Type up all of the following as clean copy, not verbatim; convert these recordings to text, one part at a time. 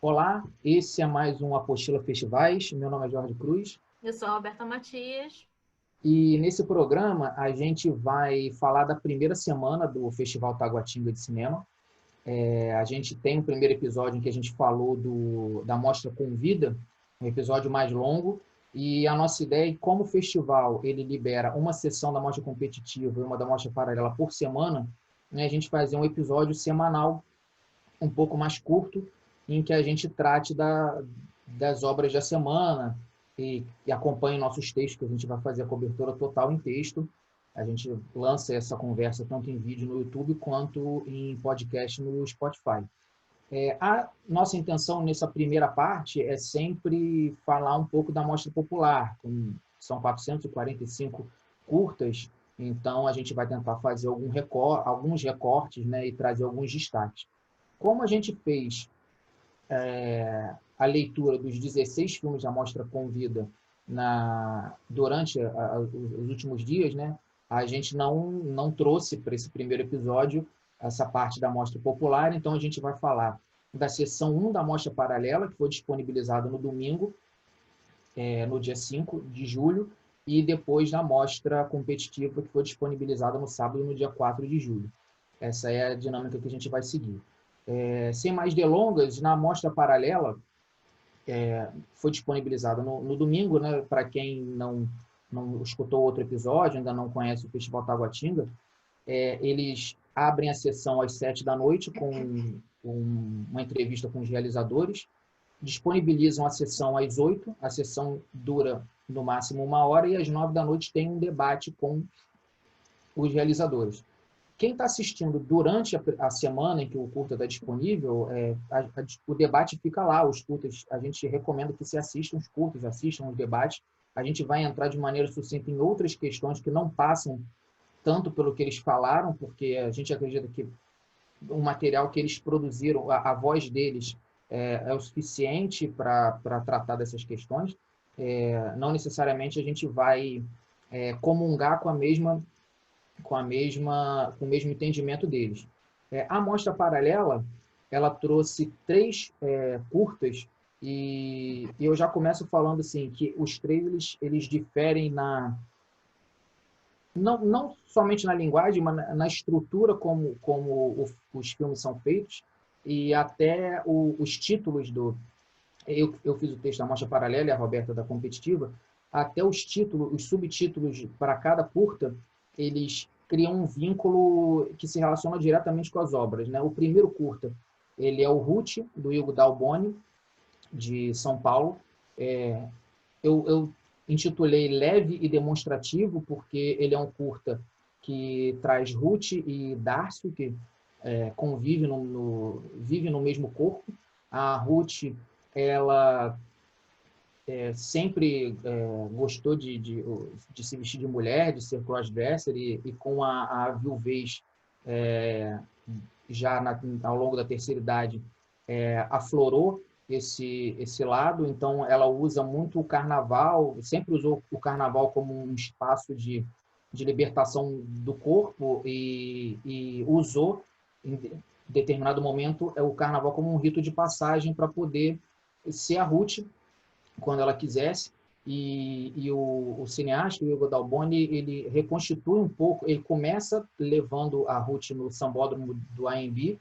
Olá, esse é mais um Apostila Festivais. Meu nome é Jorge Cruz Eu sou a Roberta Matias. e nesse programa a gente vai falar da primeira semana do Festival Taguatinga de Cinema. A gente tem um primeiro episódio em que a gente falou da Mostra Convida, um episódio mais longo, e a nossa ideia é que, como o festival ele libera uma sessão da mostra competitiva e uma da mostra paralela por semana, né, a gente fazer um episódio semanal um pouco mais curto, em que a gente trate das obras da semana e acompanhe nossos textos, que a gente vai fazer a cobertura total em texto. A gente lança essa conversa tanto em vídeo no YouTube quanto em podcast no Spotify. A nossa intenção nessa primeira parte é sempre falar um pouco da mostra popular, são 445 curtas, então a gente vai tentar fazer alguns recortes, né, e trazer alguns destaques. Como a gente fez a leitura dos 16 filmes da Mostra Convida durante os últimos dias, né, a gente não trouxe para esse primeiro episódio essa parte da Mostra Popular, então a gente vai falar da sessão 1 da Mostra Paralela, que foi disponibilizada no domingo, no dia 5 de julho, e depois da Mostra Competitiva, que foi disponibilizada no sábado, no dia 4 de julho. Essa é a dinâmica que a gente vai seguir. Sem mais delongas, na amostra paralela, foi disponibilizada no domingo, né, para quem não escutou outro episódio, ainda não conhece o Festival Taguatinga, eles abrem a sessão às 7 da noite com uma entrevista com os realizadores, disponibilizam a sessão às 8, a sessão dura no máximo 1 hora, e às 9 da noite tem um debate com os realizadores. Quem está assistindo durante a semana em que o curta está disponível, o debate fica lá, os curtas, a gente recomenda que se assistam os curtas, assistam os debates. A gente vai entrar de maneira sucinta em outras questões que não passam tanto pelo que eles falaram, porque a gente acredita que o material que eles produziram, a voz deles é o suficiente para tratar dessas questões. Não necessariamente a gente vai comungar com o mesmo entendimento deles. A amostra paralela, ela trouxe 3 curtas, e eu já começo falando assim, que os três eles diferem não somente na linguagem, mas na estrutura como os filmes são feitos, e até os títulos eu fiz o texto da Mostra Paralela e a Roberta da Competitiva, até os títulos, os subtítulos para cada curta, eles criam um vínculo que se relaciona diretamente com as obras, né? O primeiro curta, ele é o Ruth, do Hugo Dalboni, de São Paulo. Eu intitulei Leve e Demonstrativo, porque ele é um curta que traz Ruth e Darcy, que convivem vive no mesmo corpo. A Ruth, ela sempre gostou de se vestir de mulher, de ser crossdresser, e com a viuvez já ao longo da terceira idade, aflorou esse lado. Então ela usa muito o carnaval, sempre usou o carnaval como um espaço de libertação do corpo, e usou em determinado momento o carnaval como um rito de passagem para poder ser a Ruth quando ela quisesse. E o cineasta, o Hugo Dalboni, ele reconstitui um pouco, ele começa levando a Ruth no sambódromo do AMB,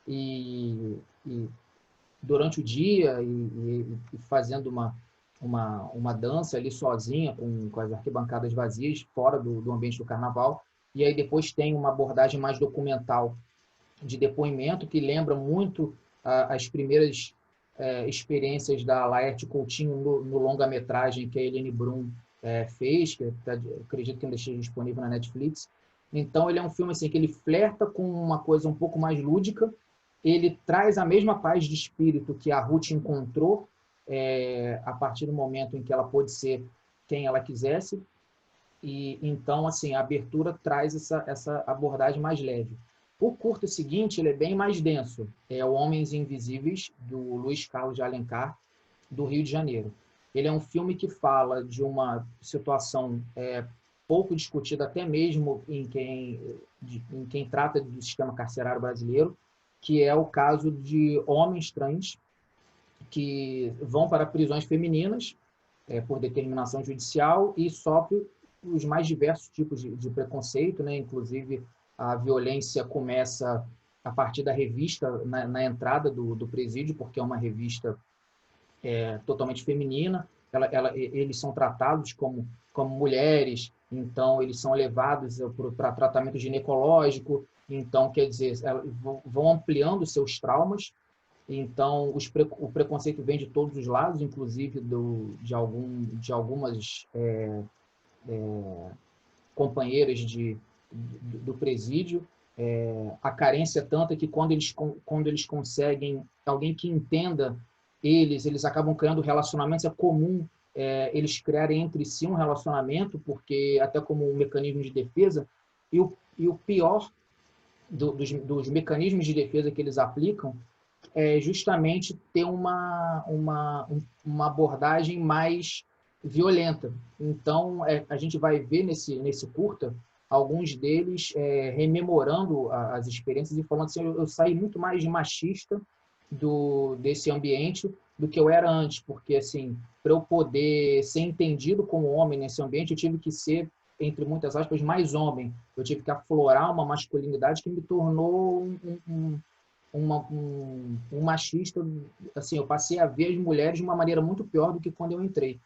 e durante o dia, e fazendo uma dança ali sozinha, com as arquibancadas vazias, fora do ambiente do carnaval. E aí depois tem uma abordagem mais documental de depoimento, que lembra muito as primeiras experiências da Laerte Coutinho no longa-metragem que a Helene Brum fez, que acredito que ainda esteja disponível na Netflix. Então, ele é um filme assim, que ele flerta com uma coisa um pouco mais lúdica, ele traz a mesma paz de espírito que a Ruth encontrou a partir do momento em que ela pôde ser quem ela quisesse, e então, assim, a abertura traz essa abordagem mais leve. O curto seguinte, ele é bem mais denso, é o Homens Invisíveis, do Luiz Carlos de Alencar, do Rio de Janeiro. Ele é um filme que fala de uma situação pouco discutida até mesmo em quem trata do sistema carcerário brasileiro, que é o caso de homens trans que vão para prisões femininas por determinação judicial e sofrem os mais diversos tipos de preconceito, né? Inclusive, a violência começa a partir da revista na entrada do presídio, porque é uma revista totalmente feminina. Eles são tratados como mulheres, então eles são levados para tratamento ginecológico, então, quer dizer, vão ampliando seus traumas. Então, o preconceito vem de todos os lados, inclusive de algumas companheiras do presídio. A carência é tanta que quando eles conseguem alguém que entenda eles acabam criando relacionamentos. É comum eles criarem entre si um relacionamento, porque até como um mecanismo de defesa, e o pior dos mecanismos de defesa que eles aplicam é justamente ter uma abordagem mais violenta. Então, a gente vai ver nesse curta alguns deles rememorando as experiências e falando assim: eu saí muito mais machista desse ambiente do que eu era antes, porque assim, para eu poder ser entendido como homem nesse ambiente, eu tive que ser, entre muitas aspas, mais homem. Eu tive que aflorar uma masculinidade que me tornou um machista. Assim, eu passei a ver as mulheres de uma maneira muito pior do que quando eu entrei.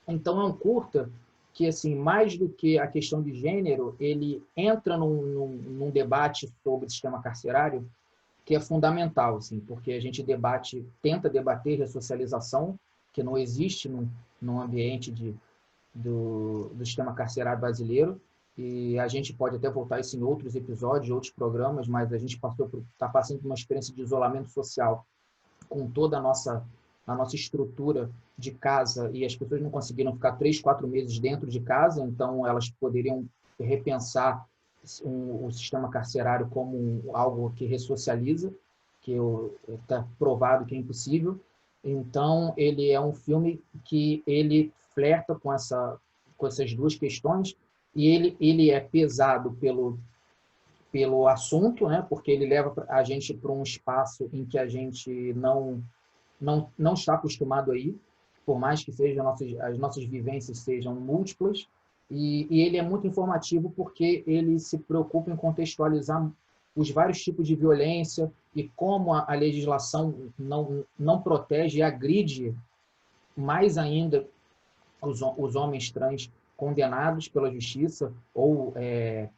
Então, é um curta que, assim, mais do que a questão de gênero, ele entra num debate sobre o sistema carcerário que é fundamental, assim, porque a gente tenta debater ressocialização, que não existe num ambiente do sistema carcerário brasileiro, e a gente pode até voltar isso em outros episódios, outros programas, mas a gente está passando por uma experiência de isolamento social com toda a nossa estrutura de casa, e as pessoas não conseguiram ficar 3, 4 meses dentro de casa, então elas poderiam repensar o sistema carcerário como algo que ressocializa, que está provado que é impossível. Então, ele é um filme que ele flerta com essas duas questões, e ele é pesado pelo assunto, né? Porque ele leva a gente para um espaço em que a gente não está acostumado a ir, por mais que as nossas vivências sejam múltiplas, e ele é muito informativo porque ele se preocupa em contextualizar os vários tipos de violência e como a legislação não protege e agride mais ainda os homens trans condenados pela justiça ou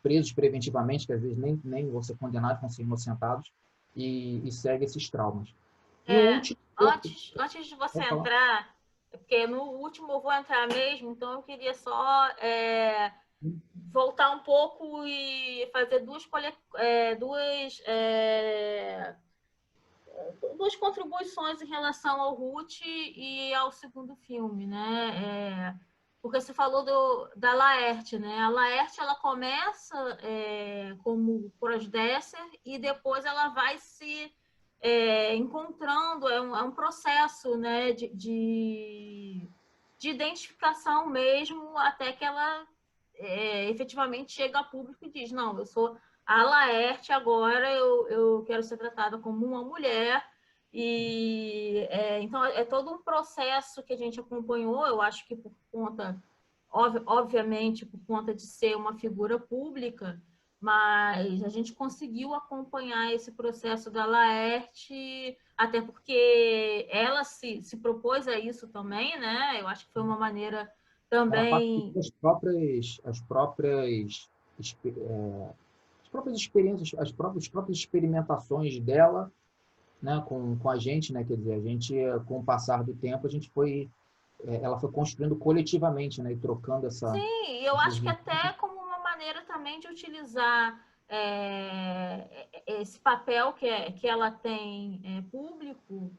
presos preventivamente, que às vezes nem vão ser condenados, vão ser inocentados, e segue esses traumas. E o último... Antes de você entrar, porque no último eu vou entrar mesmo, então eu queria só voltar um pouco e fazer duas contribuições em relação ao Ruth e ao segundo filme, né? Porque você falou da Laerte, né? A Laerte, ela começa como crossdresser e depois ela vai se encontrando, é um processo, né, de identificação mesmo, até que ela efetivamente chega a público e diz: não, eu sou a Laerte, agora eu quero ser tratada como uma mulher. E então é todo um processo que a gente acompanhou. Eu acho que por conta, obviamente, por conta de ser uma figura pública, mas a gente conseguiu acompanhar esse processo da Laerte, até porque ela se propôs a isso também, né? Eu acho que foi uma maneira também... As próprias experiências, as próprias experimentações dela, né, com a gente, né? Quer dizer, a gente, com o passar do tempo, ela foi construindo coletivamente, né, e trocando essa... Sim, eu acho que até como uma maneira também de utilizar esse papel que ela tem público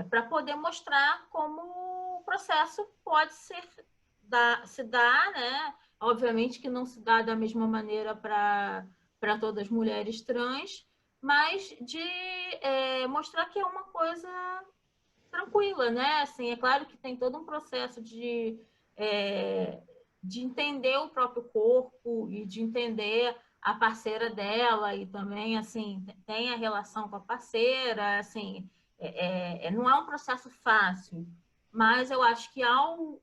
para poder mostrar como o processo pode se dar, né? Obviamente que não se dá da mesma maneira para todas as mulheres trans, mas de mostrar que é uma coisa tranquila, né? Assim, é claro que tem todo um processo de entender o próprio corpo e de entender a parceira dela, e também, assim, tem a relação com a parceira, assim, não é um processo fácil, mas eu acho que ao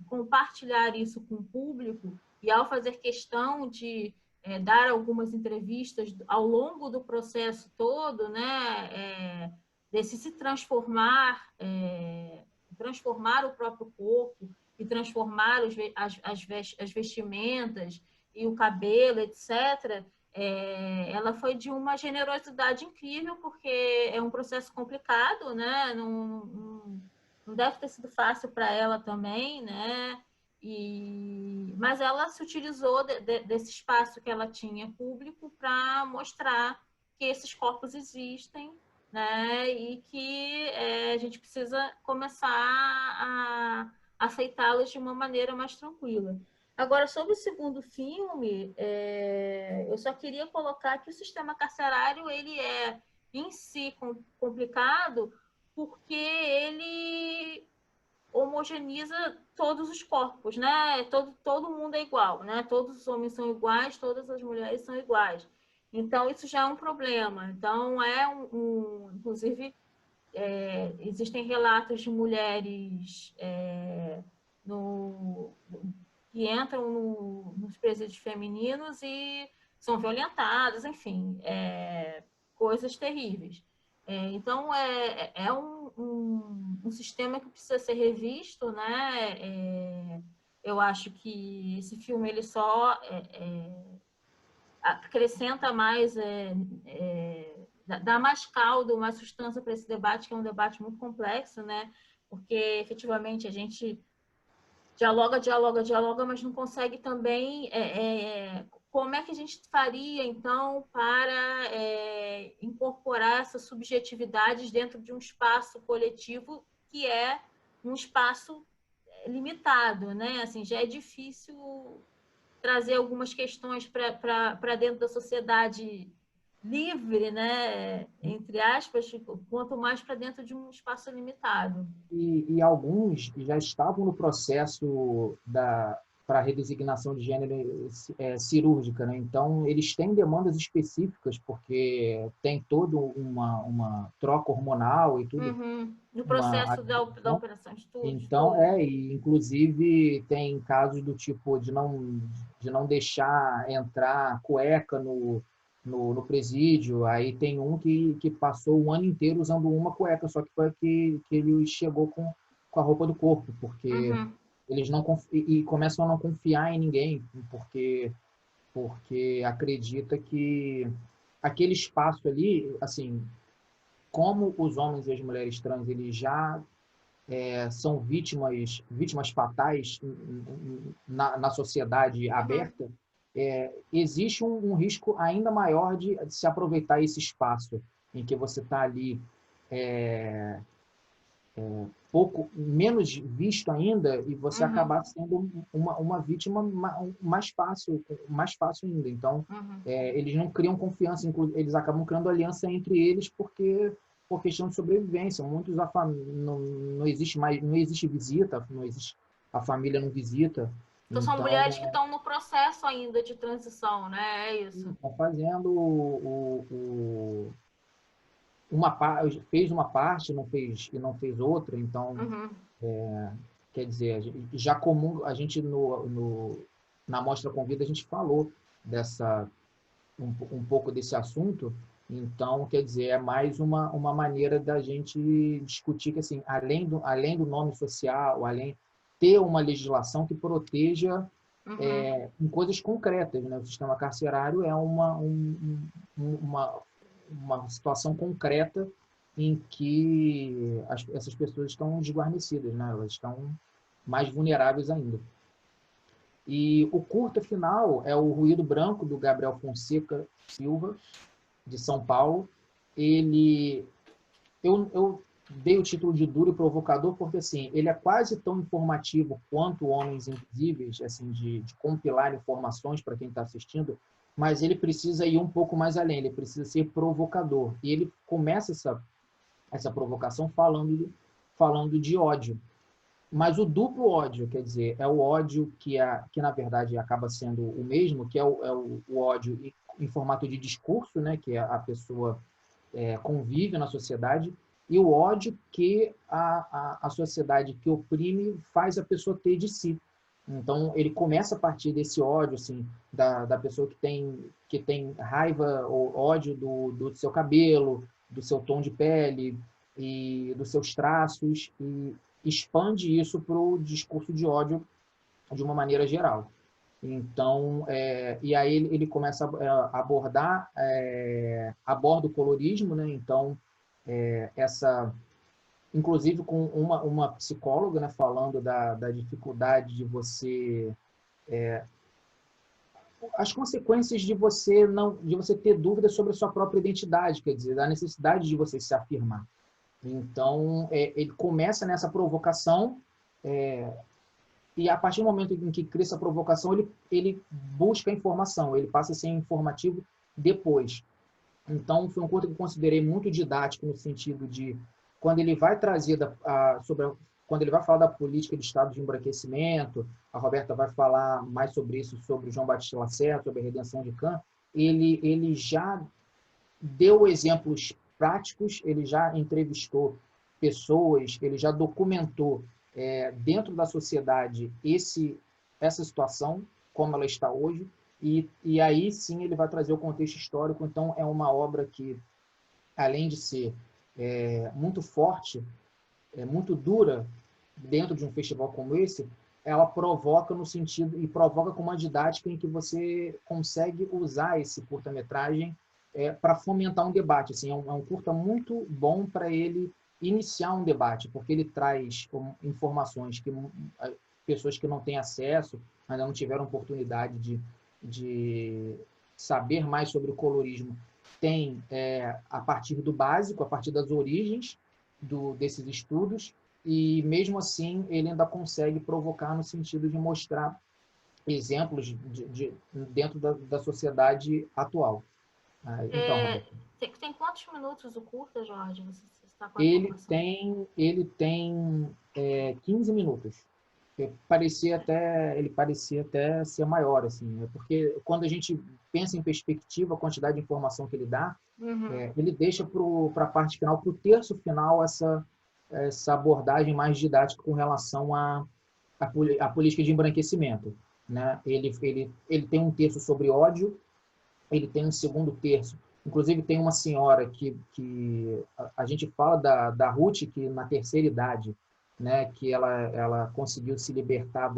compartilhar isso com o público e ao fazer questão de dar algumas entrevistas ao longo do processo todo, né, desse se transformar, transformar o próprio corpo e transformar as vestimentas e o cabelo, etc., ela foi de uma generosidade incrível, porque é um processo complicado, né? Não deve ter sido fácil para ela também, né? Mas ela se utilizou desse espaço que ela tinha público para mostrar que esses corpos existem, né? E que a gente precisa começar a aceitá-los de uma maneira mais tranquila. Agora, sobre o segundo filme, eu só queria colocar que o sistema carcerário ele é, em si, complicado porque ele homogeneiza todos os corpos, né? Todo mundo é igual, né? Todos os homens são iguais, todas as mulheres são iguais. Então, isso já é um problema. Então, inclusive, existem relatos de mulheres que entram nos presídios femininos e são violentadas, enfim, coisas terríveis. Então, é um sistema que precisa ser revisto, né? Eu acho que esse filme ele só acrescenta mais, dá mais caldo, mais substância para esse debate, que é um debate muito complexo, né? Porque, efetivamente, a gente dialoga, mas não consegue também como é que a gente faria, então, para incorporar essas subjetividades dentro de um espaço coletivo que é um espaço limitado, né? Assim, já é difícil trazer algumas questões para dentro da sociedade livre, né? Entre aspas, quanto mais para dentro de um espaço limitado. E alguns já estavam no processo para redesignação de gênero cirúrgica, né? Então, eles têm demandas específicas, porque tem toda uma troca hormonal e tudo. Uhum. No processo da operação de tudo. Então, e inclusive tem casos do tipo de não deixar entrar cueca no presídio. Aí tem um que passou o ano inteiro usando uma cueca, só que foi que ele chegou com a roupa do corpo, porque eles não e começam a não confiar em ninguém, porque acredita que aquele espaço ali, assim, como os homens e as mulheres trans eles já são vítimas fatais na sociedade aberta, existe um risco ainda maior de se aproveitar esse espaço em que você está ali pouco menos visto ainda e você acabar sendo uma vítima mais fácil ainda. Então, eles não criam confiança, eles acabam criando aliança entre eles porque por questão de sobrevivência. Muitos não existe visita, a família não visita. Então, são mulheres que estão no processo ainda de transição, né? É isso. Estão fazendo fez uma parte, não fez outra, então quer dizer, já comum a gente na Mostra Convida a gente falou um pouco desse assunto. Então, quer dizer, é mais uma maneira da gente discutir que, assim, além do nome social, ter uma legislação que proteja em coisas concretas, né? O sistema carcerário é uma situação concreta em que essas pessoas estão desguarnecidas, né? Elas estão mais vulneráveis ainda. E o curta final é o Ruído Branco, do Gabriel Fonseca Silva, de São Paulo. Eu dei o título de duro e provocador porque, assim, ele é quase tão informativo quanto Homens Invisíveis, assim, de compilar informações para quem está assistindo, mas ele precisa ir um pouco mais além, ele precisa ser provocador. E ele começa essa provocação falando de ódio. Mas o duplo ódio, quer dizer, é o ódio que na verdade acaba sendo o mesmo, que é o ódio em formato de discurso, né? Que a pessoa convive na sociedade, e o ódio que a sociedade que oprime faz a pessoa ter de si. Então, ele começa a partir desse ódio, assim, da pessoa que tem raiva ou ódio do seu cabelo, do seu tom de pele e dos seus traços, e expande isso para o discurso de ódio de uma maneira geral. Então, e aí ele começa a abordar, aborda o colorismo, né? Então, inclusive com uma psicóloga, né, falando da dificuldade de você, as consequências de você ter dúvidas sobre a sua própria identidade, quer dizer, da necessidade de você se afirmar. Então, ele começa nessa provocação, e a partir do momento em que cria essa provocação, ele busca informação, ele passa a ser informativo depois. Então, foi um curta que eu considerei muito didático no sentido de, quando ele vai trazer quando ele vai falar da política de estado de embranquecimento, a Roberta vai falar mais sobre isso, sobre João Batista Lacerda, sobre a redenção de Kant, ele já deu exemplos práticos, ele já entrevistou pessoas, ele já documentou dentro da sociedade essa situação, como ela está hoje, e aí sim ele vai trazer o contexto histórico. Então, é uma obra que, além de ser muito forte, muito dura, dentro de um festival como esse, ela provoca no sentido, e provoca com uma didática em que você consegue usar esse curta-metragem para fomentar um debate. Assim, é um curta muito bom para ele iniciar um debate, porque ele traz informações que pessoas que não têm acesso, ainda não tiveram oportunidade de saber mais sobre o colorismo, têm a partir do básico, a partir das origens desses estudos, e mesmo assim ele ainda consegue provocar no sentido de mostrar exemplos dentro da sociedade atual. Então, Roberto. Tem quantos minutos o curta, Jorge? Você está com a Ele informação? tem 15 minutos. Ele parecia até ser maior, assim, né? Porque quando a gente pensa em perspectiva, a quantidade de informação que ele dá, ele deixa para a parte final, para o terço final, essa abordagem mais didática com relação à política de embranquecimento, né? Ele tem um terço sobre ódio, ele tem um segundo terço. Inclusive, tem uma senhora que a gente fala da Ruth, que na terceira idade, né, que ela conseguiu se libertar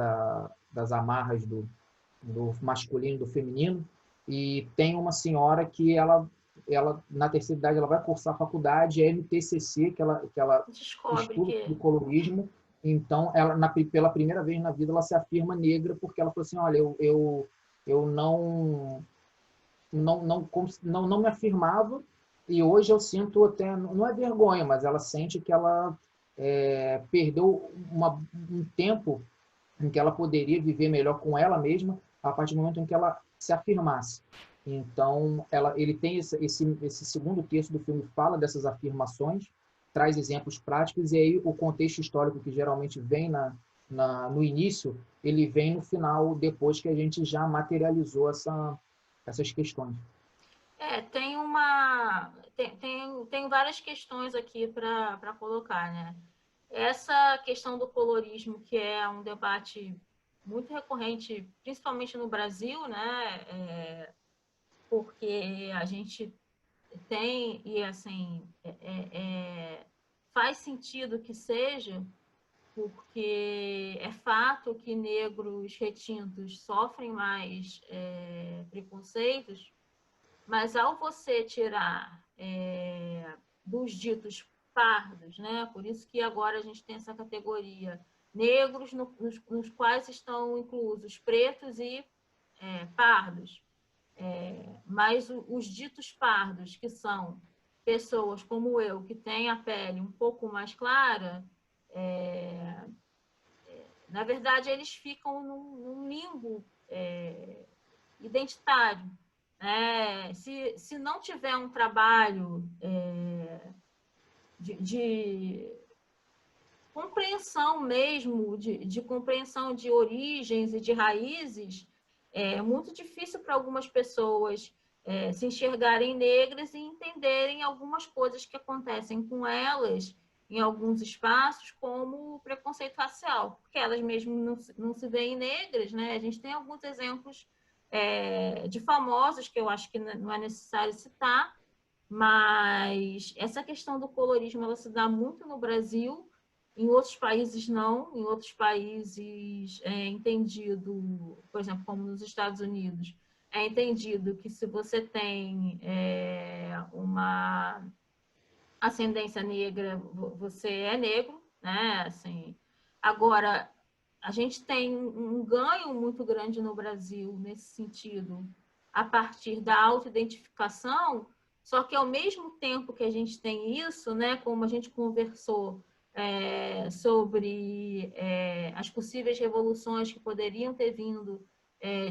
das amarras do masculino e do feminino, e tem uma senhora que ela na terceira idade ela vai cursar a faculdade, a MTCC, que ela Descobre estuda que... o colorismo. Então, pela primeira vez na vida, ela se afirma negra, porque ela falou assim, olha, eu não me afirmava, e hoje eu sinto até, não é vergonha, mas ela sente que ela perdeu um tempo em que ela poderia viver melhor com ela mesma, a partir do momento em que ela se afirmasse. Então, ele tem esse segundo terço do filme, fala dessas afirmações, traz exemplos práticos, e aí o contexto histórico que geralmente vem no início, ele vem no final, depois que a gente já materializou essas questões. Tem várias questões aqui para colocar, né? Essa questão do colorismo, que é um debate muito recorrente, principalmente no Brasil, né? Porque a gente tem, e assim, faz sentido que seja, porque é fato que negros retintos sofrem mais preconceitos, mas ao você tirar dos ditos pardos, né? Por isso que agora a gente tem essa categoria negros, nos quais estão inclusos pretos e pardos. Mas os ditos pardos, que são pessoas como eu, que têm a pele um pouco mais clara, na verdade, eles ficam num limbo identitário. Se não tiver um trabalho de compreensão mesmo, de compreensão de origens e de raízes, é muito difícil para algumas pessoas se enxergarem negras e entenderem algumas coisas que acontecem com elas em alguns espaços, como preconceito racial, porque elas mesmo não se veem negras, né? A gente tem alguns exemplos de famosos que eu acho que não é necessário citar, mas essa questão do colorismo ela se dá muito no Brasil, em outros países não, em outros países é entendido, por exemplo, como nos Estados Unidos, é entendido que se você tem uma ascendência negra, você é negro, né? Assim, agora, a gente tem um ganho muito grande no Brasil nesse sentido, a partir da autoidentificação, só que ao mesmo tempo que a gente tem isso, né, como a gente conversou sobre as possíveis revoluções que poderiam ter vindo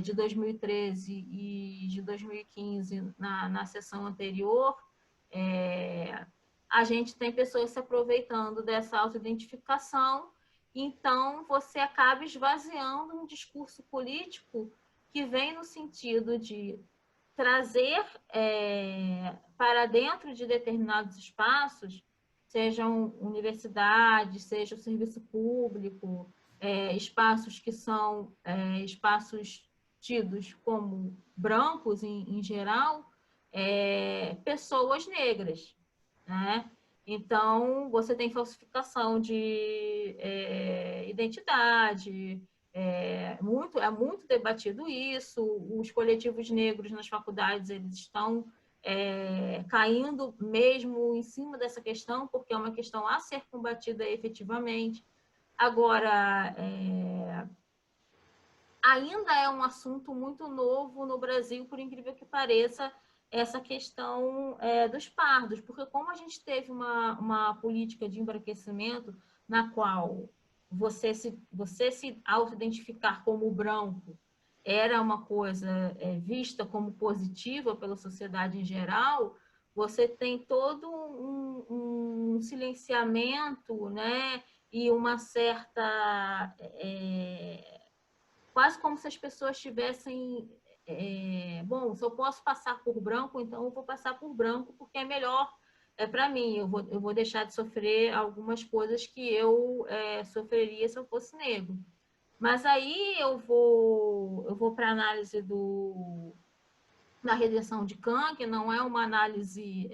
de 2013 e de 2015 na sessão anterior, a gente tem pessoas se aproveitando dessa autoidentificação, então você acaba esvaziando um discurso político que vem no sentido de trazer para dentro de determinados espaços, sejam universidades, seja o serviço público, espaços que são espaços tidos como brancos em geral, pessoas negras, né? Então, você tem falsificação de identidade, é muito debatido isso, os coletivos negros nas faculdades, eles estão caindo mesmo em cima dessa questão, porque é uma questão a ser combatida efetivamente. Agora, ainda é um assunto muito novo no Brasil, por incrível que pareça, essa questão dos pardos, porque como a gente teve uma política de embranquecimento na qual você se auto-identificar como branco era uma coisa vista como positiva pela sociedade em geral, você tem todo um silenciamento, né, e uma certa... quase como se as pessoas tivessem... bom, se eu posso passar por branco, então eu vou passar por branco, porque é melhor para mim. Eu vou deixar de sofrer algumas coisas que eu sofreria se eu fosse negro. Mas aí eu vou para a análise da redenção de Kant, que não é uma análise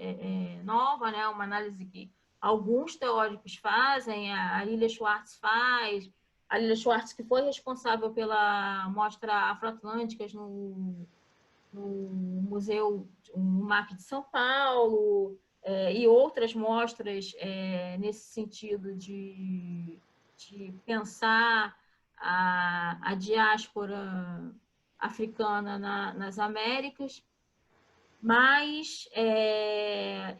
nova, né? É uma análise que alguns teóricos fazem, a Lilia Schwartz faz, a Lilia Schwartz, que foi responsável pela mostra Afroatlânticas no Museu, no MAP de São Paulo, e outras mostras nesse sentido de pensar a diáspora africana nas Américas. Mas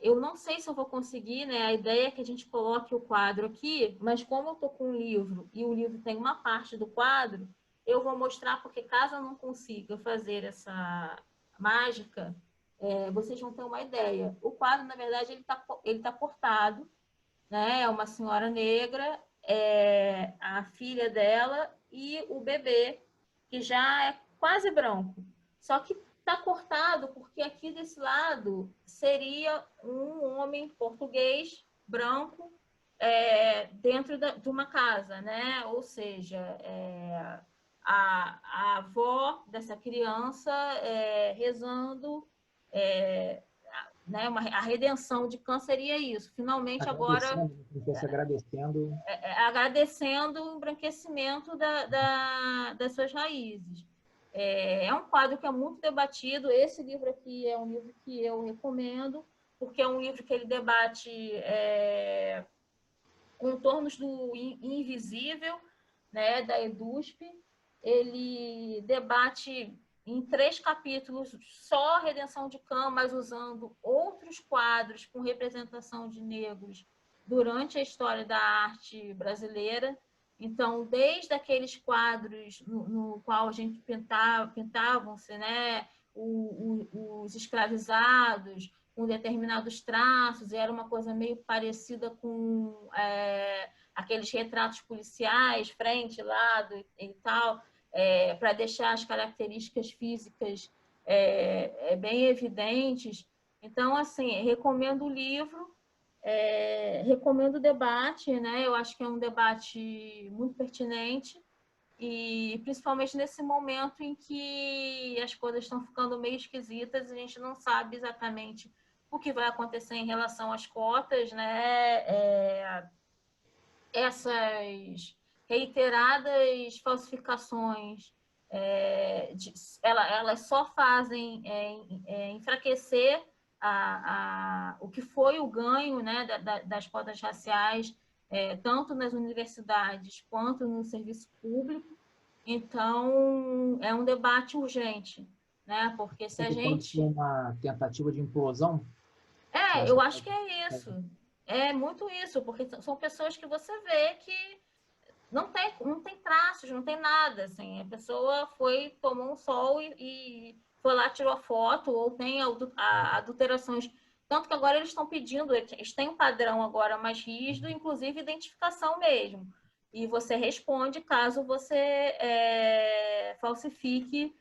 eu não sei se eu vou conseguir, né? A ideia é que a gente coloque o quadro aqui, mas como eu estou com um livro e o livro tem uma parte do quadro, eu vou mostrar, porque caso eu não consiga fazer essa mágica, vocês vão ter uma ideia. O quadro, na verdade, ele tá cortado, né? É uma senhora negra, a filha dela e o bebê, que já é quase branco. Só que está cortado porque aqui desse lado seria um homem português branco dentro de uma casa, né? Ou seja, a avó dessa criança rezando, né? A redenção de Kant seria isso. Finalmente agora agradecendo agradecendo o embranquecimento das suas raízes. É um quadro que é muito debatido. Esse livro aqui é um livro que eu recomendo, porque é um livro que ele debate contornos do invisível, né, da EDUSP. Ele debate em 3 capítulos só a redenção de Kant, mas usando outros quadros com representação de negros durante a história da arte brasileira. Então, desde aqueles quadros no qual a gente pintavam-se, né, os escravizados com determinados traços, e era uma coisa meio parecida com aqueles retratos policiais, frente, lado e tal, para deixar as características físicas bem evidentes. Então, assim, recomendo o livro, recomendo o debate, né? Eu acho que é um debate muito pertinente, e principalmente nesse momento em que as coisas estão ficando meio esquisitas, a gente não sabe exatamente o que vai acontecer em relação às cotas, né? Essas reiteradas falsificações, elas só fazem enfraquecer o que foi o ganho, né, das cotas raciais, tanto nas universidades quanto no serviço público. Então, é um debate urgente, né? Porque se a Que pode ser gente... uma tentativa de implosão? Você acha Eu que acho que é pode... isso. É muito isso, porque são pessoas que você vê que não tem traços, não tem nada, assim. A pessoa tomou um sol e foi lá, tirou a foto, ou tem adulterações. Tanto que agora eles estão pedindo, eles têm um padrão agora mais rígido, inclusive identificação mesmo. E você responde caso você falsifique.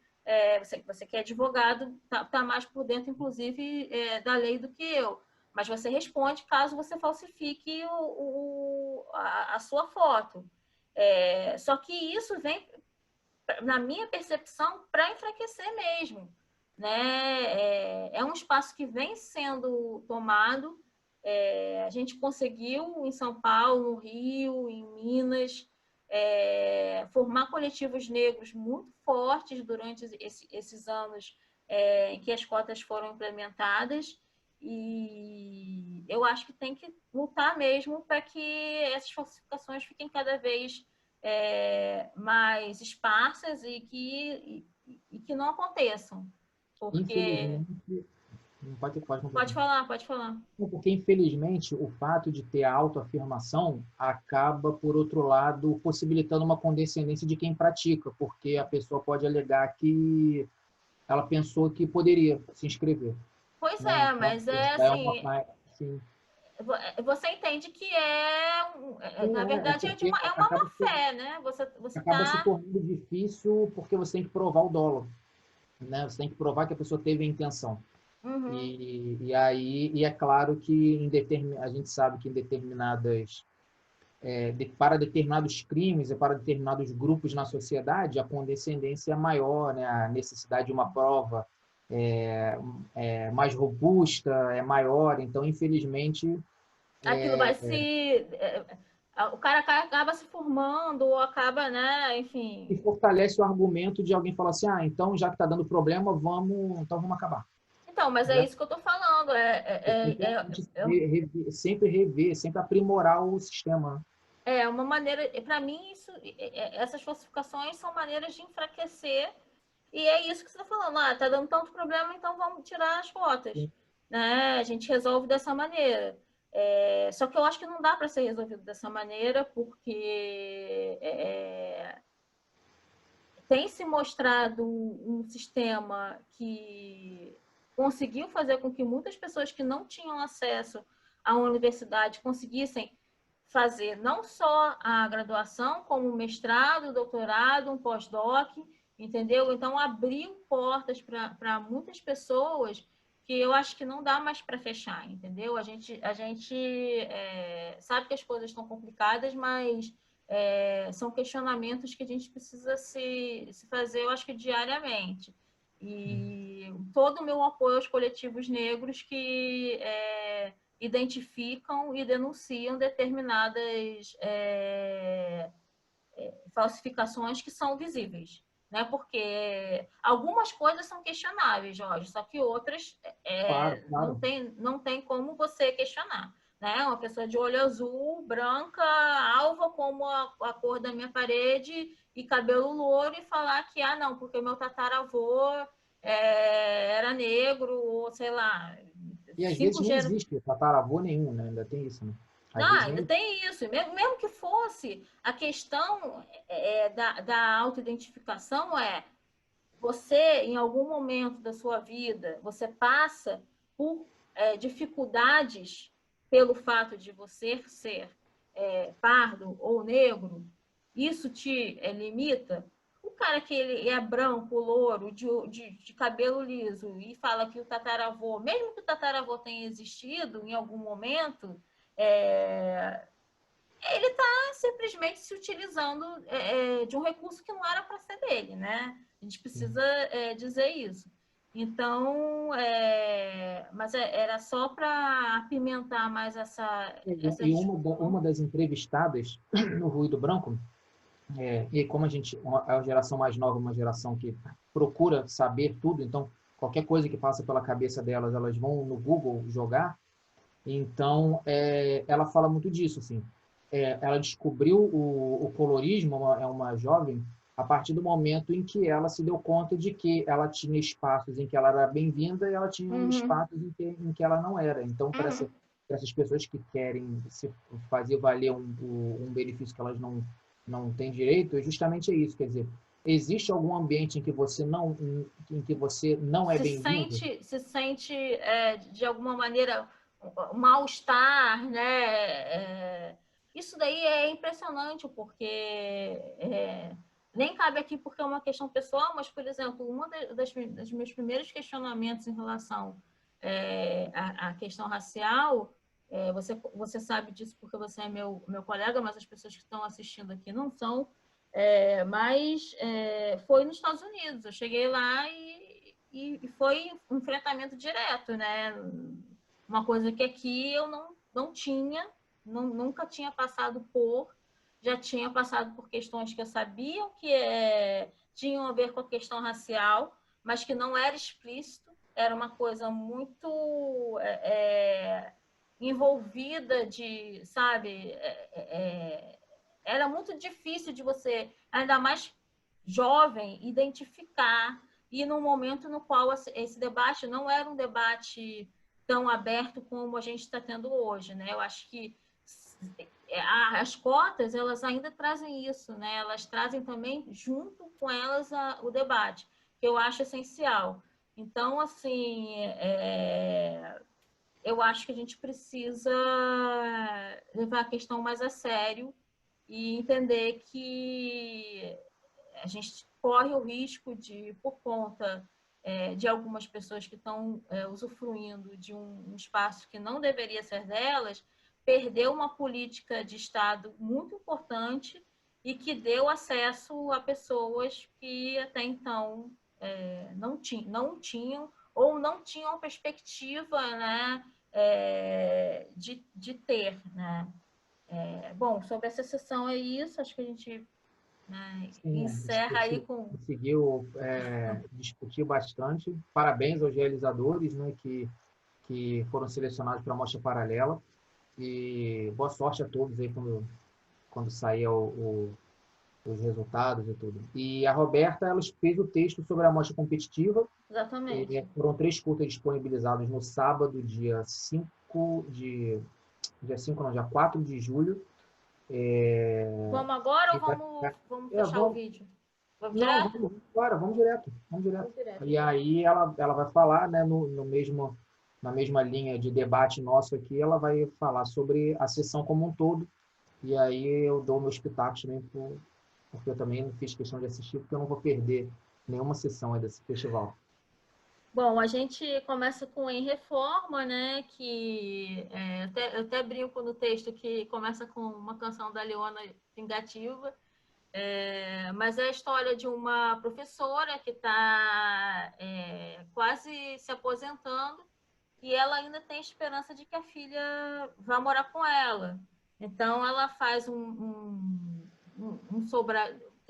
Você que é advogado, tá mais por dentro, inclusive, da lei do que eu. Mas você responde caso você falsifique a sua foto. Só que isso vem, na minha percepção, para enfraquecer mesmo. Né? É um espaço que vem sendo tomado. A gente conseguiu em São Paulo, no Rio, em Minas, formar coletivos negros muito fortes durante esses anos em que as cotas foram implementadas. E eu acho que tem que lutar mesmo para que essas falsificações fiquem cada vez mais esparsas e que não aconteçam. Porque... Infelizmente, pode Pode completar. falar, pode falar. Porque, infelizmente, o fato de ter a autoafirmação acaba, por outro lado, possibilitando uma condescendência de quem pratica, porque a pessoa pode alegar que ela pensou que poderia se inscrever. Pois Né? Então, mas é já é uma assim, sim, você entende que sim, na verdade porque é uma má fé, né? Você acaba se tá... tornando difícil porque você tem que provar o dolo, né? Você tem que provar que a pessoa teve a intenção. Uhum. E é claro que a gente sabe que em para determinados crimes e para determinados grupos na sociedade, a condescendência é maior, né? A necessidade de uma prova mais robusta é maior. Então, infelizmente, Aquilo vai se... o cara acaba se formando, ou acaba, né? se Enfim. fortalece o argumento de alguém falar assim, então já que está dando problema, vamos acabar. Então, mas é Né? isso que eu tô falando. A gente sempre rever, sempre aprimorar o sistema. É uma maneira... Para mim, essas falsificações são maneiras de enfraquecer. E é isso que você está falando. Tá dando tanto problema, então vamos tirar as cotas. Né? A gente resolve dessa maneira. Só que eu acho que não dá para ser resolvido dessa maneira, porque tem se mostrado um sistema que conseguiu fazer com que muitas pessoas que não tinham acesso à universidade conseguissem fazer não só a graduação, como o mestrado, doutorado, um pós-doc, entendeu? Então, abriu portas para muitas pessoas que eu acho que não dá mais para fechar, entendeu? A gente sabe que as coisas estão complicadas, mas são questionamentos que a gente precisa se fazer, eu acho que diariamente. E todo o meu apoio aos coletivos negros que identificam e denunciam determinadas falsificações que são visíveis. Né? Porque algumas coisas são questionáveis, Jorge, só que outras Claro, não claro. tem como você questionar. Né? Uma pessoa de olho azul, branca, alva como a cor da minha parede e cabelo louro, e falar que, não, porque meu tataravô era negro, ou sei lá, E às vezes 5 nem gerações. existe tataravô nenhum, né? Ainda tem isso, né? Às vezes Ainda nem tem isso. Mesmo que fosse, a questão da autoidentificação você, em algum momento da sua vida, você passa por dificuldades pelo fato de você ser pardo ou negro, isso te limita? O cara que ele é branco, louro, de cabelo liso, e fala que o tataravô, mesmo que o tataravô tenha existido em algum momento, ele está simplesmente se utilizando de um recurso que não era para ser dele, né? A gente precisa dizer isso. Então, mas era só para apimentar mais essa E discussão. uma das entrevistadas no Ruído Branco, e como a gente é uma geração mais nova, uma geração que procura saber tudo, então qualquer coisa que passa pela cabeça delas, elas vão no Google jogar. Então, ela fala muito disso, assim. Ela descobriu o colorismo, é uma jovem, a partir do momento em que ela se deu conta de que ela tinha espaços em que ela era bem-vinda e ela tinha espaços em que ela não era. Então, para essas pessoas que querem se fazer valer um benefício que elas não têm direito, justamente é isso. Quer dizer, existe algum ambiente em que você não é bem-vindo? Se sente de alguma maneira mal-estar, né? Isso daí é impressionante, porque nem cabe aqui porque é uma questão pessoal, mas, por exemplo, dos meus primeiros questionamentos em relação à questão racial, você sabe disso porque você é meu colega, mas as pessoas que estão assistindo aqui não são, mas foi nos Estados Unidos. Eu cheguei lá e foi um enfrentamento direto, né? Uma coisa que aqui eu não tinha, nunca tinha passado por, já tinha passado por questões que eu sabia que tinham a ver com a questão racial, mas que não era explícito, era uma coisa muito envolvida de, sabe, era muito difícil de você, ainda mais jovem, identificar, e num momento no qual esse debate não era um debate tão aberto como a gente está tendo hoje, né? Eu acho que as cotas, elas ainda trazem isso, né? Elas trazem também, junto com elas, o debate, que eu acho essencial. Então, assim, eu acho que a gente precisa levar a questão mais a sério e entender que a gente corre o risco de, por conta de algumas pessoas que estão usufruindo de um espaço que não deveria ser delas, perder uma política de Estado muito importante e que deu acesso a pessoas que até então não tinham ou não tinham perspectiva, né, de ter, né? Bom, sobre essa sessão é isso, acho que a gente, né, Sim, encerra aí com... conseguiu discutir bastante. Parabéns aos realizadores, né, que foram selecionados para a Mostra Paralela. E boa sorte a todos aí quando sair os resultados e tudo. E a Roberta, ela fez o texto sobre a Mostra Competitiva. Exatamente. Foram 3 curtas disponibilizados no sábado, dia 4 de julho. Vamos agora ou vamos fechar o vídeo? Vamos Não, direto? vamos direto. Vamos direto. Vamos direto. E aí ela vai falar, né, na mesma linha de debate nosso aqui, ela vai falar sobre a sessão como um todo. E aí eu dou meus pitacos também, porque eu também não fiz questão de assistir, porque eu não vou perder nenhuma sessão aí desse festival. Bom, a gente começa com Em Reforma, né? Que eu até brinco no texto que começa com uma canção da Leona Vingativa. Mas é a história de uma professora que está quase se aposentando e ela ainda tem esperança de que a filha vá morar com ela. Então, ela faz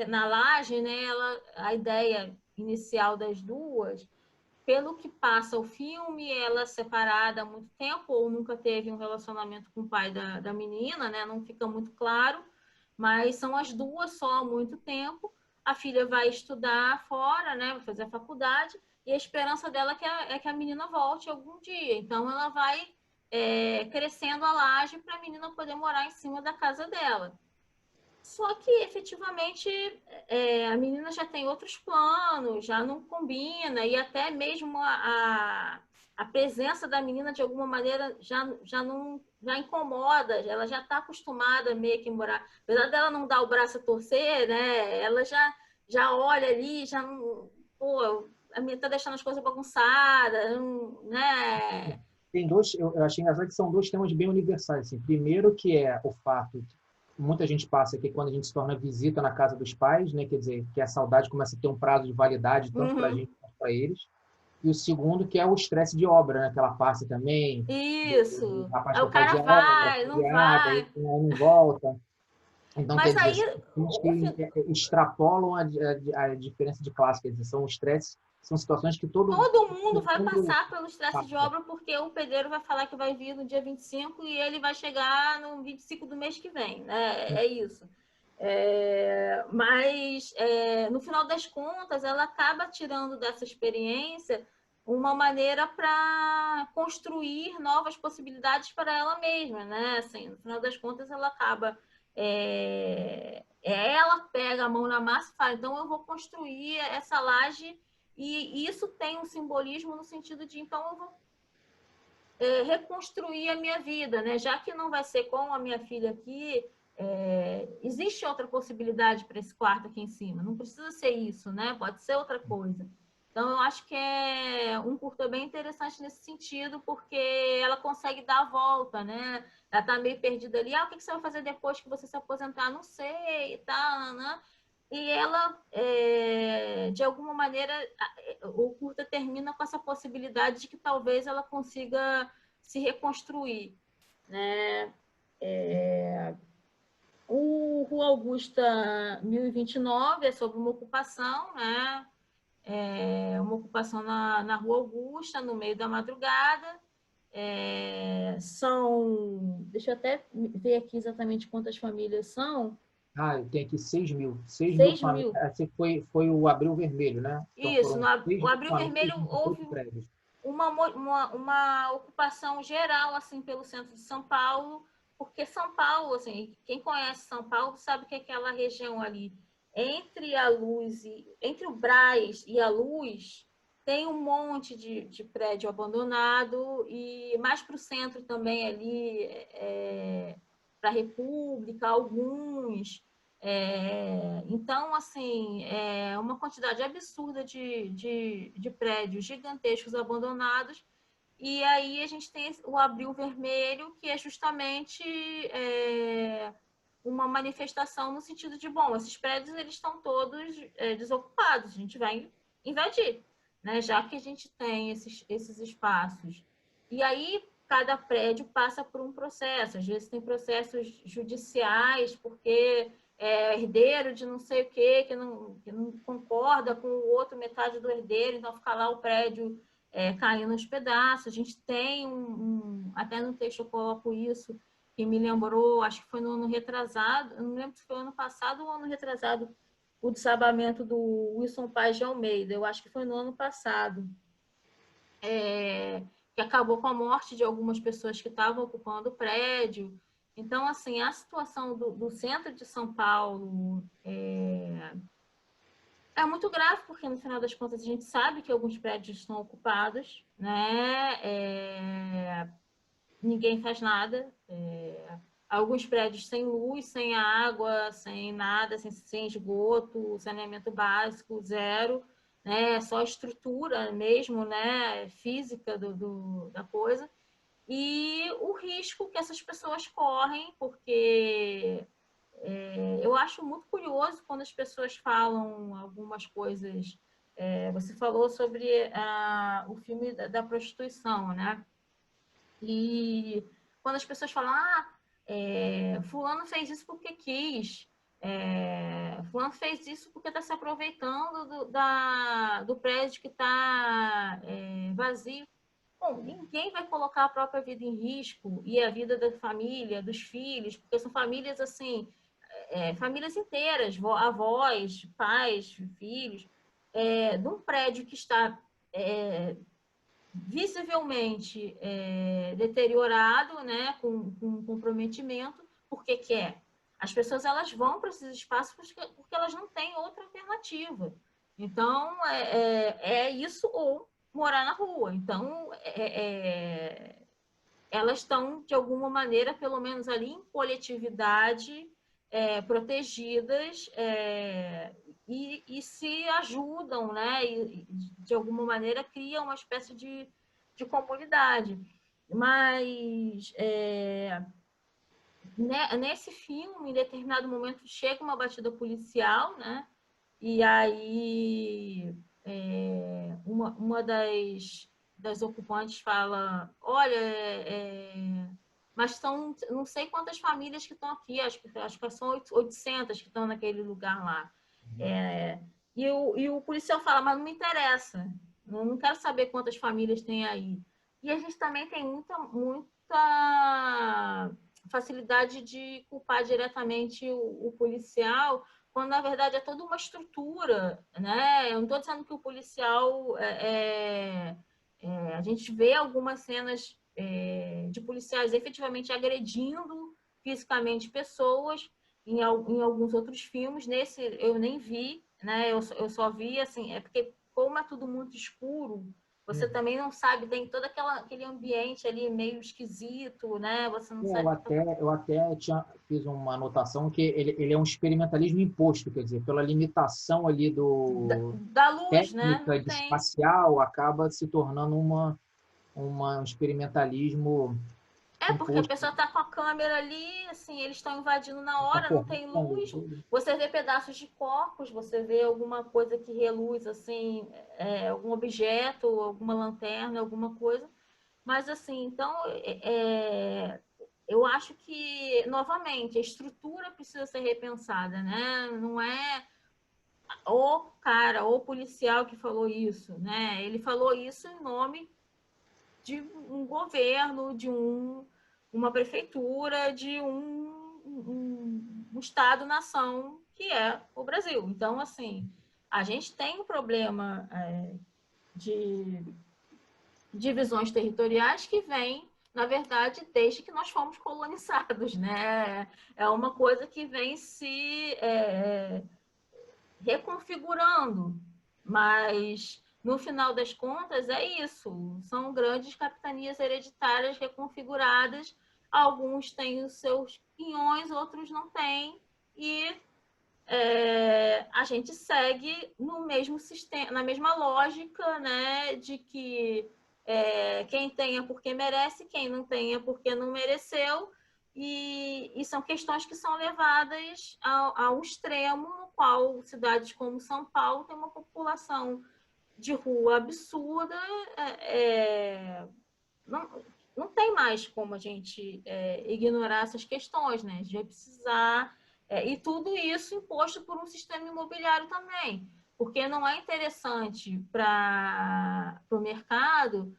na laje, né? A ideia inicial das duas, pelo que passa o filme, ela é separada há muito tempo ou nunca teve um relacionamento com o pai da menina, né? Não fica muito claro, mas são as duas só há muito tempo. A filha vai estudar fora, né? Vai fazer a faculdade, e a esperança dela é que a menina volte algum dia. Então, ela vai crescendo a laje para a menina poder morar em cima da casa dela. Só que, efetivamente, a menina já tem outros planos, já não combina, e até mesmo a presença da menina, de alguma maneira, já incomoda, ela já está acostumada meio que morar. Apesar dela não dar o braço a torcer, né, ela já olha ali, já não... Pô, a minha tá deixando as coisas bagunçadas, né? Tem dois, eu achei engraçado que são dois temas bem universais. Assim. Primeiro, que é o fato que muita gente passa que quando a gente se torna visita na casa dos pais, né, quer dizer, que a saudade começa a ter um prazo de validade tanto para a Uhum. gente quanto para eles. E o segundo, que é o estresse de obra, né, que ela passa também, do Isso. rapaz Aí que o vai cara fazer a obra, vai, não feriado, aí vai. não volta. Então, quer Mas dizer, aí são temas que extrapolam a diferença de classe, quer dizer, são estresses, são situações que todo mundo todo vai mundo passar pelo estresse de passa. obra porque o pedreiro vai falar que vai vir no dia 25 e ele vai chegar no 25 do mês que vem, né? É isso. Mas, no final das contas, ela acaba tirando dessa experiência uma maneira para construir novas possibilidades para ela mesma, né? Assim, no final das contas, ela acaba... ela pega a mão na massa e fala, então eu vou construir essa laje e isso tem um simbolismo no sentido de, então, eu vou reconstruir a minha vida, né? Já que não vai ser com a minha filha aqui, existe outra possibilidade para esse quarto aqui em cima. Não precisa ser isso, né? Pode ser outra coisa. Então, eu acho que é um curta bem interessante nesse sentido, porque ela consegue dar a volta, né? Ela está meio perdida ali. Ah, o que você vai fazer depois que você se aposentar? Não sei e tal, né? E ela, de alguma maneira, o curta termina com essa possibilidade de que talvez ela consiga se reconstruir, né? O Rua Augusta 1029 é sobre uma ocupação, né? Uma ocupação na Rua Augusta, no meio da madrugada. Deixa eu até ver aqui exatamente quantas famílias são. Ah, eu tenho aqui 6.000. 6.000 6 famílias. mil. Esse foi o Abril Vermelho, né? Então Isso, foram no seis o mil Abril famílias Vermelho em 18 houve prédios. uma ocupação geral assim pelo centro de São Paulo, porque São Paulo, assim, quem conhece São Paulo sabe que aquela região ali entre o Brás e a Luz tem um monte de prédio abandonado e mais para o centro também ali para a República, alguns. Então, assim, é uma quantidade absurda de prédios gigantescos abandonados. E aí a gente tem o Abril Vermelho, que é justamente uma manifestação no sentido de, bom, esses prédios eles estão todos desocupados, a gente vai invadir, né? Já que a gente tem esses espaços. E aí cada prédio passa por um processo, às vezes tem processos judiciais, porque herdeiro de não sei o quê, que não concorda com o outro metade do herdeiro, então fica lá o prédio caindo aos pedaços. A gente tem até no texto eu coloco isso, que me lembrou, acho que foi no ano retrasado, eu não lembro se foi ano passado ou ano retrasado, o desabamento do Wilson Paz de Almeida, eu acho que foi no ano passado, que acabou com a morte de algumas pessoas que estavam ocupando o prédio. Então, assim, a situação do centro de São Paulo é muito grave, porque no final das contas a gente sabe que alguns prédios estão ocupados, né? Ninguém faz nada. Alguns prédios sem luz, sem água, sem nada, sem esgoto, saneamento básico, zero, né? Só estrutura mesmo, né? Física da coisa. E o risco que essas pessoas correm, porque eu acho muito curioso quando as pessoas falam algumas coisas. Você falou sobre o filme da prostituição, né? E quando as pessoas falam, fulano fez isso porque quis, fulano fez isso porque está se aproveitando do prédio que está vazio. Bom, ninguém vai colocar a própria vida em risco e a vida da família, dos filhos, porque são famílias assim, famílias inteiras, avós, pais, filhos, de um prédio que está visivelmente deteriorado, né, com comprometimento, porque quer. As pessoas elas vão para esses espaços porque elas não têm outra alternativa. Então, é isso ou morar na rua. Então, elas estão, de alguma maneira, pelo menos ali em coletividade, protegidas, e se ajudam, né? E, de alguma maneira, criam uma espécie de comunidade. Mas nesse filme, em determinado momento, chega uma batida policial, né? E aí uma das ocupantes fala, olha, mas são não sei quantas famílias que estão aqui, acho que são 800 que estão naquele lugar lá. E o policial fala, mas não me interessa, não quero saber quantas famílias tem aí. E a gente também tem muita facilidade de culpar diretamente o policial, quando na verdade é toda uma estrutura, né? Eu não estou dizendo que o policial a gente vê algumas cenas de policiais efetivamente agredindo fisicamente pessoas em alguns outros filmes. Nesse eu nem vi, né? Eu só vi assim, porque como é tudo muito escuro, você também não sabe, tem todo aquele ambiente ali meio esquisito, né? Você não sabe. Eu até fiz uma anotação que ele é um experimentalismo imposto, quer dizer, pela limitação ali Da luz, né? técnica, Não de tem. espacial, acaba se tornando um experimentalismo Porque a imposto, pessoa está com a câmera ali, assim, eles estão invadindo na está hora, não tem correndo luz. tudo. Você vê pedaços de corpos, você vê alguma coisa que reluz, assim, algum objeto, alguma lanterna, alguma coisa. Mas, assim, então, eu acho que, novamente, a estrutura precisa ser repensada, né? Não é o cara, o policial que falou isso, né? Ele falou isso em nome de um governo, de uma prefeitura, de um Estado-nação que é o Brasil. Então, assim, a gente tem um problema de divisões territoriais que vem, na verdade, desde que nós fomos colonizados, né? É uma coisa que vem se reconfigurando, mas no final das contas é isso, são grandes capitanias hereditárias reconfiguradas, alguns têm os seus quinhões, outros não têm, e a gente segue no mesmo sistema, na mesma lógica, né, de que quem tenha porque merece, quem não tenha porque não mereceu, e são questões que são levadas ao extremo, no qual cidades como São Paulo tem uma população de rua absurda, não, não tem mais como a gente ignorar essas questões, né? A gente vai precisar. E tudo isso imposto por um sistema imobiliário também, porque não é interessante para o mercado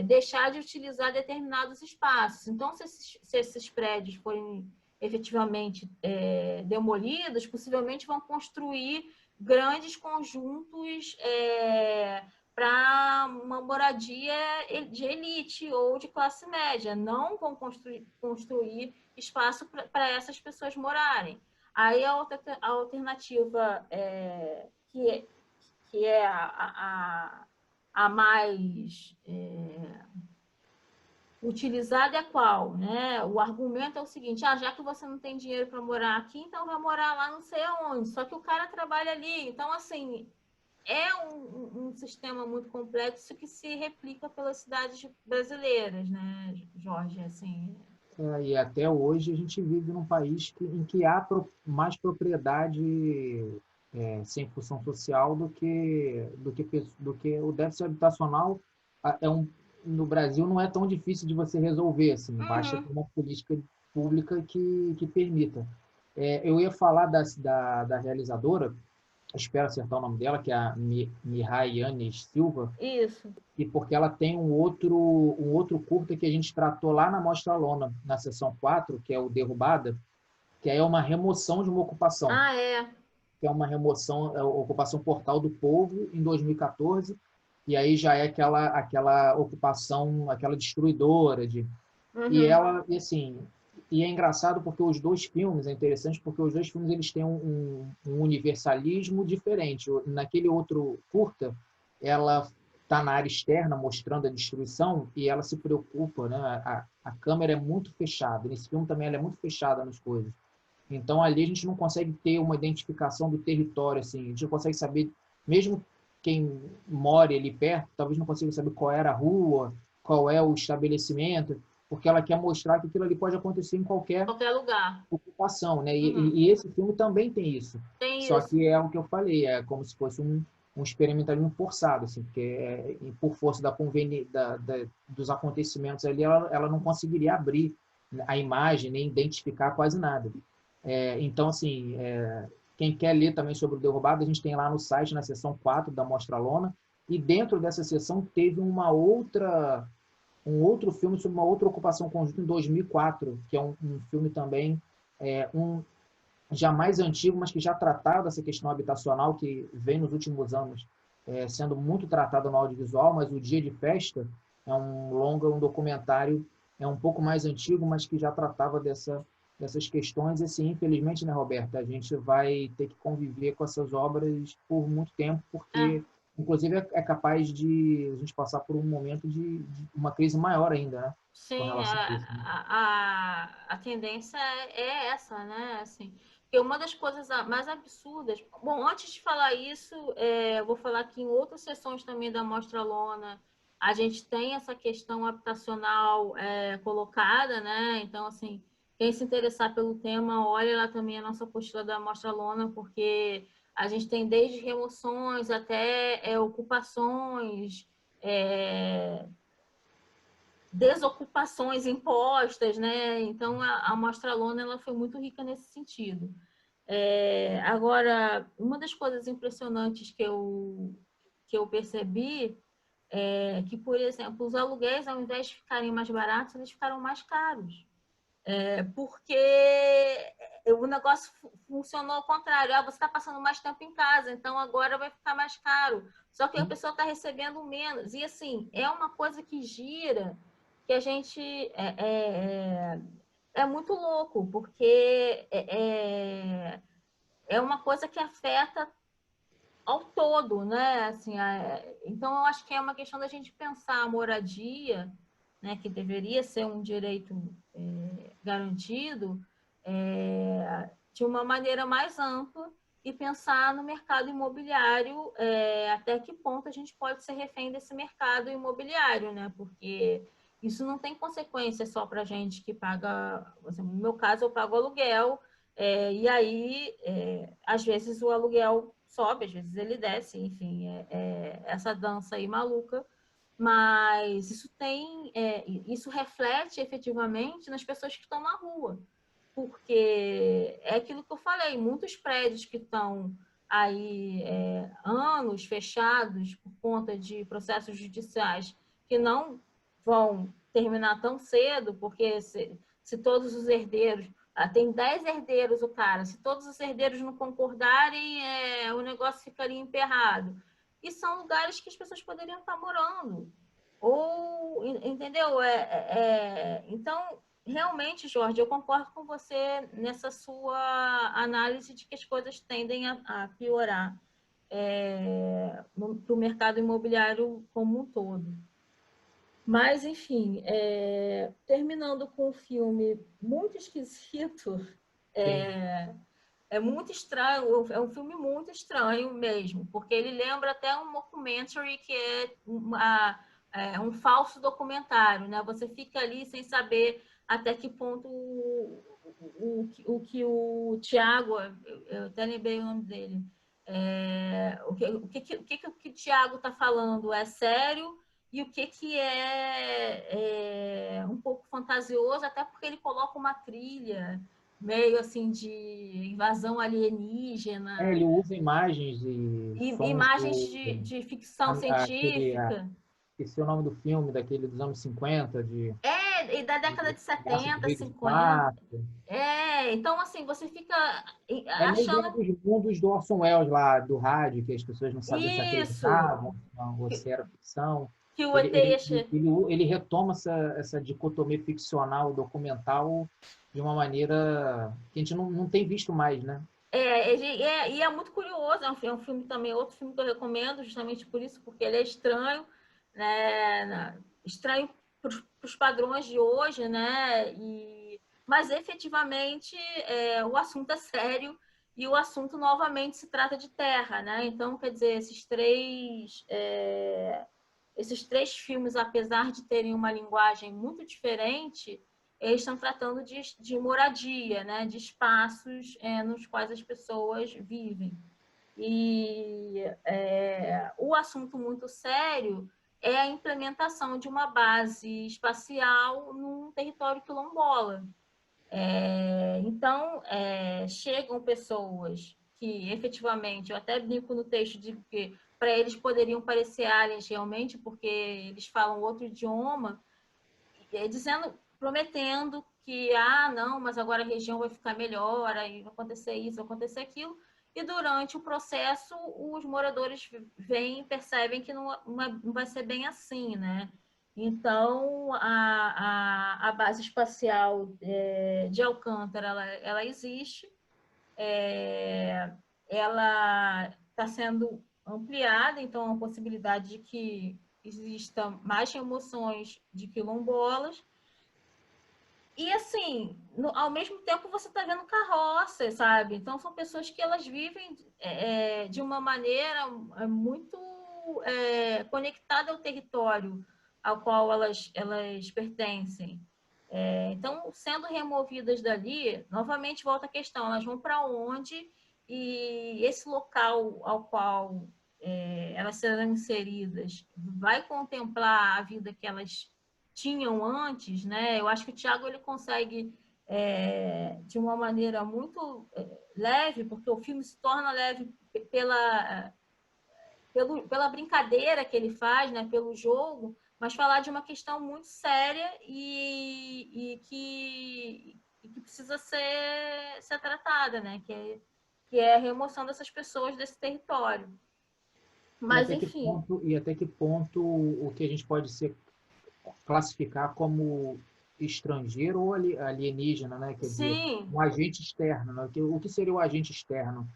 deixar de utilizar determinados espaços. Então, se esses prédios forem efetivamente demolidos, possivelmente vão construir grandes conjuntos para uma moradia de elite ou de classe média. Não vão construir espaço para essas pessoas morarem. Aí a alternativa que é a mais utilizada é qual? Né? O argumento é o seguinte, já que você não tem dinheiro para morar aqui, então vai morar lá não sei aonde. Só que o cara trabalha ali. Então, assim, é um sistema muito complexo que se replica pelas cidades brasileiras, né, Jorge? Assim. E até hoje a gente vive num país em que há mais propriedade sem função social do que o déficit habitacional. No Brasil não é tão difícil de você resolver, assim, basta ter uma política pública que permita. Eu ia falar da realizadora, espero acertar o nome dela, que é a Mihai Yanis Silva, Isso. e porque ela tem um outro curta que a gente tratou lá na Mostra Lona, na sessão 4, que é o Derrubada, que é uma remoção de uma ocupação, É. que é uma remoção, a ocupação Portal do Povo, em 2014, e aí já é aquela ocupação, aquela destruidora e assim, e é engraçado porque os dois filmes, é interessante porque os dois filmes eles têm um universalismo diferente. Naquele outro curta, ela está na área externa mostrando a destruição e ela se preocupa, né? A câmera é muito fechada. Nesse filme também ela é muito fechada nas coisas. Então, ali a gente não consegue ter uma identificação do território, assim. A gente não consegue saber, mesmo quem mora ali perto, talvez não consiga saber qual era a rua, qual é o estabelecimento, porque ela quer mostrar que aquilo ali pode acontecer em qualquer Qualquer lugar. ocupação, né? Uhum. E esse filme também tem isso. Tem Só isso. que é o que eu falei, é como se fosse um experimentalismo forçado, assim, porque por força dos acontecimentos ali, ela não conseguiria abrir a imagem, nem identificar quase nada. Então, assim, quem quer ler também sobre o Derrubado, a gente tem lá no site, na seção 4 da Mostra Lona, e dentro dessa seção teve um outro filme sobre uma outra ocupação conjunta em 2004, que é um filme também, já mais antigo, mas que já tratava dessa questão habitacional, que vem nos últimos anos sendo muito tratado no audiovisual, mas O Dia de Festa é um longa, um documentário, um pouco mais antigo, mas que já tratava dessas questões. E, assim, infelizmente, né, Roberta, a gente vai ter que conviver com essas obras por muito tempo, É. porque, inclusive, é capaz de a gente passar por um momento de uma crise maior ainda, né, com Sim, relação a isso. Né? a tendência é essa, né? Assim, porque uma das coisas mais absurdas. Bom, antes de falar isso, eu vou falar que em outras sessões também da Mostra Lona a gente tem essa questão habitacional colocada, né? Então, assim, quem se interessar pelo tema, olha lá também a nossa apostila da Mostra Lona, porque a gente tem desde remoções até ocupações. Desocupações impostas, né? Então a Mostra Lona ela foi muito rica nesse sentido. Agora, uma das coisas impressionantes que eu percebi é que, por exemplo, os aluguéis, ao invés de ficarem mais baratos, eles ficaram mais caros. Porque o negócio funcionou ao contrário. Você está passando mais tempo em casa, então agora vai ficar mais caro. Só que a pessoa está recebendo menos. E, assim, é uma coisa que gira, que a gente... É muito louco, porque é uma coisa que afeta ao todo, né? Assim, então, eu acho que é uma questão da gente pensar a moradia, né, que deveria ser um direito garantido, de uma maneira mais ampla e pensar no mercado imobiliário, até que ponto a gente pode ser refém desse mercado imobiliário, né? Porque isso não tem consequência só para a gente que paga, assim, no meu caso, eu pago aluguel, e aí, às vezes o aluguel sobe, às vezes ele desce, enfim, essa dança aí maluca, mas isso reflete efetivamente nas pessoas que estão na rua, porque é aquilo que eu falei, muitos prédios que estão aí anos fechados por conta de processos judiciais que não vão terminar tão cedo, porque se todos os herdeiros, tem 10 herdeiros o cara, se todos os herdeiros não concordarem, o negócio ficaria emperrado. E são lugares que as pessoas poderiam estar morando. Ou, entendeu? Então, realmente, Jorge, eu concordo com você nessa sua análise de que as coisas tendem a piorar para o mercado imobiliário como um todo. Mas, enfim, terminando com um filme muito esquisito, é muito estranho, é um filme muito estranho mesmo, porque ele lembra até um mockumentary, que é um falso documentário, né? Você fica ali sem saber até que ponto o que o Tiago, eu até lembrei o nome dele, o que o Tiago está falando é sério e o que é um pouco fantasioso, até porque ele coloca uma trilha meio assim de invasão alienígena, Ele usa imagens e sons imagens de ficção científica. esqueci o nome do filme, daquele dos anos 50, E da década de Conversa do 70, Meio do 50. Espaço. Então, assim, você fica É meio achando dos mundos do Orson Welles lá, do rádio, que as pessoas não sabiam se isso, acreditavam, ou se era ficção. que o Ele, ET ele, ia ele retoma essa dicotomia ficcional documental de uma maneira que a gente não tem visto mais, né? e é muito curioso, é um filme também, outro filme que eu recomendo, justamente por isso, porque ele é estranho, né? Estranho para os padrões de hoje, né? mas efetivamente o assunto é sério e o assunto novamente se trata de terra, né? Então, quer dizer, esses três filmes, apesar de terem uma linguagem muito diferente, eles estão tratando de moradia, né? De espaços nos quais as pessoas vivem. E o assunto muito sério é a implementação de uma base espacial num território quilombola. Então, chegam pessoas que efetivamente, eu até brinco no texto de que para eles poderiam parecer aliens realmente, porque eles falam outro idioma, prometendo que, não, mas agora a região vai ficar melhor, aí vai acontecer isso, vai acontecer aquilo. E durante o processo, os moradores vêm e percebem que não vai ser bem assim, né? Então, a base espacial de Alcântara, ela existe, ela está sendo ampliada, então, a possibilidade de que exista mais remoções de quilombolas. E, assim, ao mesmo tempo, você está vendo carroças, sabe? Então, são pessoas que elas vivem de uma maneira muito conectada ao território ao qual elas pertencem. Então, sendo removidas dali, novamente volta a questão, elas vão para onde? E esse local ao qual elas serão inseridas vai contemplar a vida que elas tinham antes, né? Eu acho que o Tiago ele consegue de uma maneira muito leve, porque o filme se torna leve pela brincadeira que ele faz, né? Pelo jogo, mas falar de uma questão muito séria e que precisa ser tratada, né? Que é a remoção dessas pessoas desse território. Mas, enfim. Até que ponto o que a gente pode classificar como estrangeiro ou alienígena, né? Quer dizer, Sim. um agente externo, né? O que seria o agente externo,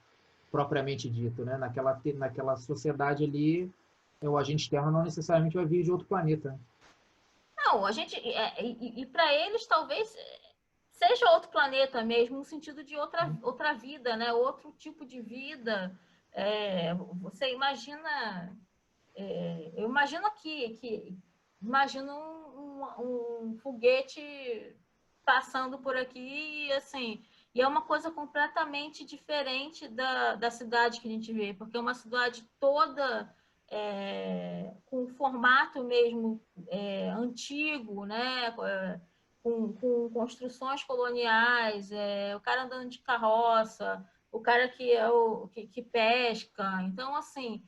propriamente dito, né? Naquela sociedade ali, o agente externo não necessariamente vai vir de outro planeta. Não, a gente. E para eles, talvez seja outro planeta mesmo, no sentido de outra vida, né? Outro tipo de vida. Você imagina. Eu imagino aqui, imagino um foguete passando por aqui e assim. E é uma coisa completamente diferente da cidade que a gente vê, porque é uma cidade toda com formato mesmo antigo, né? Com construções coloniais, o cara andando de carroça, o cara que pesca. Então, assim,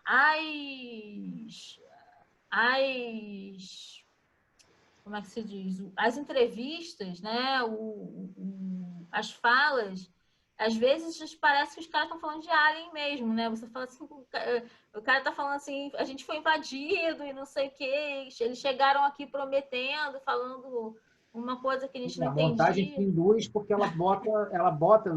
as como é que se diz? As entrevistas, né? As falas, às vezes parece que os caras estão falando de alien mesmo, né? Você fala assim, o cara está falando assim, a gente foi invadido e não sei o quê, eles chegaram aqui prometendo, falando uma coisa que a gente não A montagem entendia. te induz porque ela bota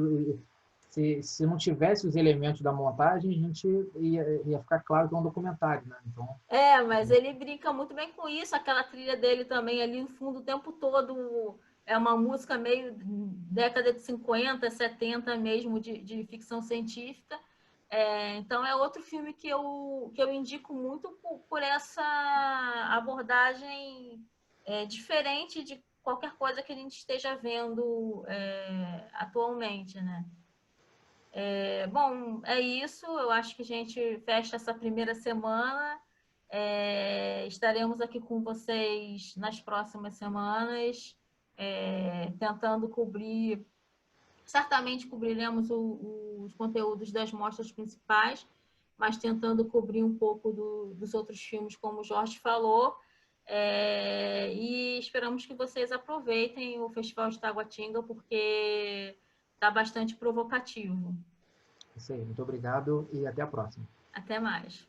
se não tivesse os elementos da montagem, a gente ia ficar claro que é um documentário, né? Então, Mas ele brinca muito bem com isso, aquela trilha dele também ali no fundo o tempo todo é uma música meio década de 50, 70 mesmo, de ficção científica. Então é outro filme que eu indico muito por essa abordagem diferente de qualquer coisa que a gente esteja vendo atualmente, né? Bom, é isso. Eu acho que a gente fecha essa primeira semana. Estaremos aqui com vocês nas próximas semanas, tentando cobrir. Certamente cobriremos os conteúdos das mostras principais, mas tentando cobrir um pouco dos outros filmes, como o Jorge falou. E esperamos que vocês aproveitem o Festival de Taguatinga, porque está bastante provocativo. isso aí. Muito obrigado e até a próxima. Até mais.